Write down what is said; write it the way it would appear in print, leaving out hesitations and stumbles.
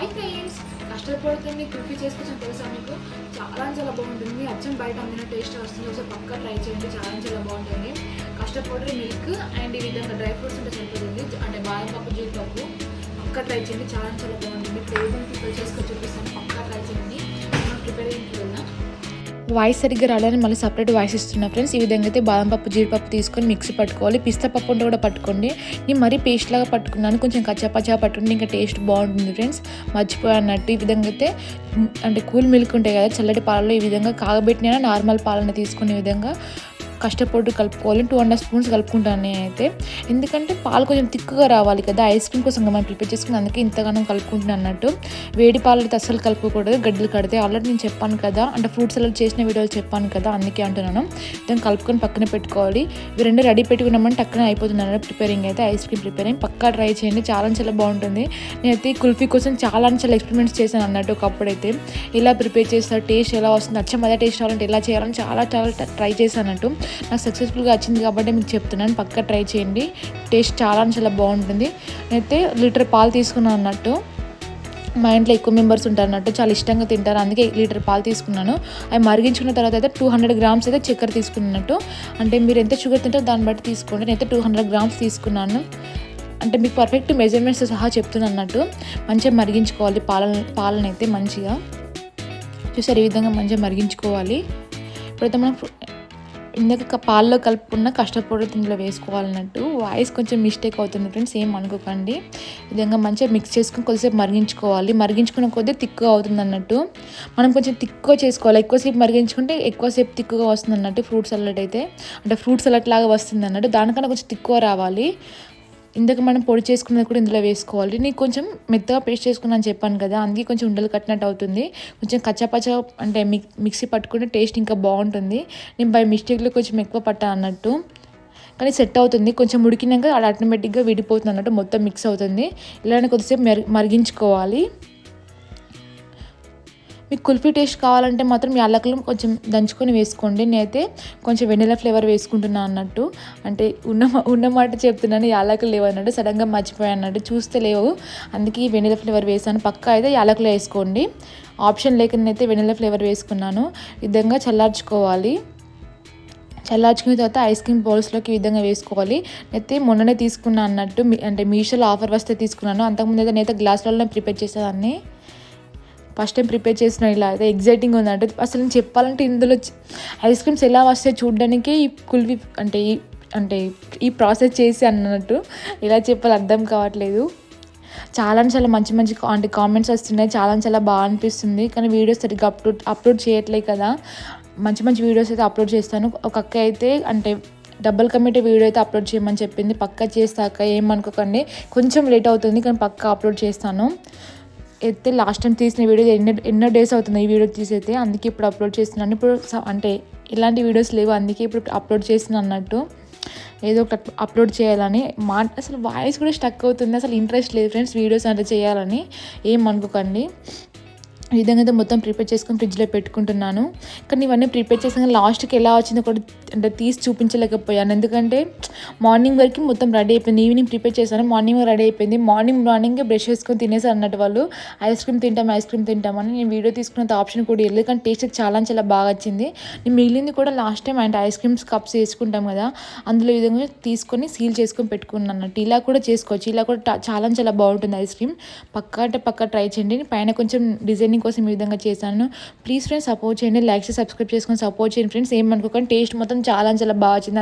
Hi friends, custard పౌడర్‌తోని kulfi చేసుకోవచ్చని తెలుసా మీకు? చాలా బాగుంటుంది. అచ్చం బయట అమ్మిన టేస్ట్ వస్తుంది. ఒకసారి పక్కా ట్రై చేయండి. చాలా బాగుంటుంది. కస్టర్డ్ పౌడర్, మిల్క్ అండ్ ఈ విధంగా డ్రై ఫ్రూట్స్ ఉంటే సరిపోతుంది. అంటే బాదం పప్పు, జీడిపప్పు పక్కా ట్రై చేయండి. చాలా బాగుంటుంది. ఇప్పుడు ఏదైనా ప్రిపేర్ చేసుకొని చూపిస్తాను. పక్కా ట్రై చేయండి. మనం ప్రిపేరింగ్కి వెళ్దాం. వాయిస్ సరిగ్గా రాలని మళ్ళీ సపరేట్ వాయిస్ ఇస్తున్నా ఫ్రెండ్స్. ఈ విధంగా అయితే బాదం పప్పు, జీడిపప్పు తీసుకొని మిక్సీ పట్టుకోవాలి. పిస్తా పప్పు ఉంటే కూడా పట్టుకోండి. నేను మరీ పేస్ట్ లాగా పట్టుకున్నాను, కొంచెం కచ్చాపచ్చా పట్టుకుంటే ఇంకా టేస్ట్ బాగుంటుంది ఫ్రెండ్స్. మర్చిపోయాన్నట్టు ఈ విధంగా అయితే అంటే కూల్ మిల్క్ ఉంటాయి కదా, చల్లటి పాలలో ఈ విధంగా కాగబెట్టిన నార్మల్ పాలన తీసుకునే విధంగా కస్టర్డ్ పౌడర్ కలుపుకోవాలి. 2.5 స్పూన్స్ కలుపుకుంటాను నేనైతే. ఎందుకంటే పాలు కొంచెం తిక్కుగా రావాలి కదా, ఐస్ క్రీమ్ కోసం మనం ప్రిపేర్ చేసుకుని, అందుకే ఇంతగానో కలుపుకుంటున్నాను అన్నట్టు. వేడి పాలు అయితే అస్సలు కలుపుకోకూడదు, గడ్డలు కడితే. ఆల్రెడీ నేను చెప్పాను కదా, అంటే ఫ్రూట్స్ అలా చేసిన వీడియోలు చెప్పాను కదా, అందుకే అంటున్నాను. దాన్ని కలుపుకొని పక్కన పెట్టుకోవాలి. ఇవి రెండు రెడీ పెట్టుకున్నామని టక్కన అయిపోతుంది అన్నట్టు ప్రిపేరింగ్ అయితే. ఐస్ క్రీమ్ ప్రిపేరింగ్ పక్కా ట్రై చేయండి. చాలా బాగుంటుంది. నేనైతే కుల్ఫీ కోసం చాలా ఎక్స్పెరిమెంట్స్ చేశాను అన్నట్టు. ఒకప్పుడైతే ఎలా ప్రిపేర్ చేస్తారు, టేస్ట్ ఎలా వస్తుంది, అచ్చం అదే టేస్ట్ రావాలంటే ఎలా చేయాలని చాలా ట్రై చేశాను అన్నట్టు. నాకు సక్సెస్ఫుల్గా వచ్చింది కాబట్టి మీకు చెప్తున్నాను, పక్కా ట్రై చేయండి. టేస్ట్ చాలా బాగుంటుంది. నేనైతే లీటర్ పాలు తీసుకున్నాను అన్నట్టు. మా ఇంట్లో ఎక్కువ మెంబర్స్ ఉంటారు అన్నట్టు, చాలా ఇష్టంగా తింటారు, అందుకే లీటర్ పాలు తీసుకున్నాను. అవి మరిగించుకున్న తర్వాత అయితే 200 గ్రామ్స్ అయితే చక్కెర తీసుకున్నట్టు. అంటే మీరు ఎంత షుగర్ తింటారో దాన్ని బట్టి తీసుకోండి. నేనైతే 200 గ్రామ్స్ తీసుకున్నాను. అంటే మీకు పర్ఫెక్ట్ మెజర్మెంట్స్ సహా చెప్తున్నాను అన్నట్టు. మంచిగా మరిగించుకోవాలి పాలను అయితే మంచిగా. చూసారు, ఈ విధంగా మంచిగా మరిగించుకోవాలి. ఇప్పుడైతే మనం ఇందాక పాలలో కలుపుకున్న కస్టర్డ్ పౌడర్ ఇందులో వేసుకోవాలన్నట్టు. వాయిస్ కొంచెం మిస్టేక్ అవుతుంది ఫ్రెండ్స్, ఏం అనుకోకండి. ఈ విధంగా మంచిగా మిక్స్ చేసుకుని కొద్దిసేపు మరిగించుకోవాలి. మరిగించుకున్న కొద్దీ తిక్కుగా అవుతుంది అన్నట్టు. మనం కొంచెం తిక్కుగా చేసుకోవాలి. ఎక్కువసేపు మరిగించుకుంటే ఎక్కువసేపు తిక్కుగా వస్తుంది అన్నట్టు. ఫ్రూట్ సలాడ్ అయితే అంటే ఫ్రూట్ సలాడ్ లాగా వస్తుంది అన్నట్టు. దానికన్నా కొంచెం తిక్కువ రావాలి. ఇందాక మనం పొడి చేసుకున్నది కూడా ఇందులో వేసుకోవాలి. నేను కొంచెం మెత్తగా పేస్ట్ చేసుకున్నాను చెప్పాను కదా, అందుకే కొంచెం ఉండలు కట్టినట్టు అవుతుంది. కొంచెం కచ్చాపచ్చా అంటే మిక్సీ పట్టుకుంటే టేస్ట్ ఇంకా బాగుంటుంది. నేను బై మిస్టేక్లో కొంచెం ఎక్కువ పట్టాను అన్నట్టు, కానీ సెట్ అవుతుంది. కొంచెం ఉడికినాక అది ఆటోమేటిక్గా విడిపోతుంది అన్నట్టు, మొత్తం మిక్స్ అవుతుంది. ఇలానే కొద్దిసేపు మరిగించుకోవాలి. మీకు కుల్ఫీ టేస్ట్ కావాలంటే మాత్రం యాలకులు కొంచెం దంచుకొని వేసుకోండి. నేనైతే కొంచెం వెనిలా ఫ్లేవర్ వేసుకుంటున్నాను అన్నట్టు. అంటే ఉన్నమాట చెప్తున్నాను, యాలకులు లేవు అన్నట్టు. సడన్గా మర్చిపోయాను అన్నట్టు, చూస్తే లేవు, అందుకే వెనిలా ఫ్లేవర్ వేసాను. పక్కా అయితే యాలకులు వేసుకోండి. ఆప్షన్ లేకనైతే వెనిలా ఫ్లేవర్ వేసుకున్నాను. ఈ విధంగా చల్లార్చుకోవాలి. చల్లార్చుకున్న తర్వాత ఐస్ క్రీమ్ బౌల్స్లోకి ఈ విధంగా వేసుకోవాలి. అయితే మొన్ననే తీసుకున్నాను అన్నట్టు, అంటే మీషోలో ఆఫర్ వస్తే తీసుకున్నాను. అంతకుముందు అయితే నేనైతే గ్లాసులలో ప్రిపేర్ చేసేదాన్ని. ఫస్ట్ టైం ప్రిపేర్ చేసిన ఇలా అయితే ఎగ్జైటింగ్ ఉందంటే. అసలు నేను చెప్పాలంటే ఇందులో ఐస్ క్రీమ్స్ ఎలా వస్తాయి చూడడానికి ఈ కుల్ఫీ అంటే ఈ ప్రాసెస్ చేసి అన్నట్టు ఎలా చెప్పాలి అర్థం కావట్లేదు. చాలా మంచి అంటే కామెంట్స్ వస్తున్నాయి. చాలా బాగా అనిపిస్తుంది. కానీ వీడియోస్ సరిగ్గా అప్లోడ్ చేయట్లేదు కదా. మంచి వీడియోస్ అయితే అప్లోడ్ చేస్తాను. ఒక అక్క అయితే అంటే డబుల్ కమిటీ వీడియో అయితే అప్లోడ్ చేయమని చెప్పింది. పక్కా చేస్తాక ఏమనుకోకండి, కొంచెం లేట్ అవుతుంది కానీ పక్కా అప్లోడ్ చేస్తాను. అయితే లాస్ట్ టైం తీసిన వీడియో ఎన్నో డేస్ అవుతుంది ఈ వీడియో తీసైతే, అందుకే ఇప్పుడు అప్లోడ్ చేస్తున్నాను. ఇప్పుడు అంటే ఇలాంటి వీడియోస్ లేవు, అందుకే ఇప్పుడు అప్లోడ్ చేస్తున్నాను అన్నట్టు. ఏదో ఒకటి అప్లోడ్ చేయాలని అసలు వాయిస్ కూడా స్టక్ అవుతుంది. అసలు ఇంట్రెస్ట్ లేదు ఫ్రెండ్స్ వీడియోస్ అంటే చేయాలని, ఏం అనుకోకండి. ఈ విధంగా అయితే మొత్తం ప్రిపేర్ చేసుకొని ఫ్రిడ్జ్లో పెట్టుకుంటున్నాను. కానీ ఇవన్నీ ప్రిపేర్ చేసాక లాస్ట్కి ఎలా వచ్చిందో కూడా అంటే తీసి చూపించలేకపోయాను. ఎందుకంటే మార్నింగ్ వరకు మొత్తం రెడీ అయిపోయింది. ఈవినింగ్ ప్రిపేర్ చేశాను, మార్నింగ్ రెడీ అయిపోయింది. మార్నింగే బ్రష్ చేసుకొని తినేసారు అన్నట్టు వాళ్ళు. ఐస్ క్రీమ్ తింటామని నేను వీడియో తీసుకున్నంత ఆప్షన్ కూడా లేదు. కానీ టేస్ట్ చాలా బాగా వచ్చింది. నేను మిగిలింది కూడా లాస్ట్ టైం అంటే ఐస్ క్రీమ్స్ కప్స్ వేసుకుంటాం కదా, అందులో ఈ విధంగా తీసుకొని సీల్ చేసుకొని పెట్టుకున్నాను అన్నట్టు. ఇలా కూడా చేసుకోవచ్చు. ఇలా కూడా చాలా బాగుంటుంది ఐస్ క్రీమ్. పక్కా ట్రై చేయండి. పైన కొంచెం డిజైనింగ్ కోసం ఈ విధంగా చేశాను. ప్లీజ్ ఫ్రెండ్స్ సపోర్ట్ చేయండి, లైక్ చేసి సబ్స్క్రైబ్ చేసుకొని సపోర్ట్ చేయండి ఫ్రెండ్స్. ఏమనుకోకండి, టేస్ట్ మొత్తం చాలా బాగా వచ్చింది.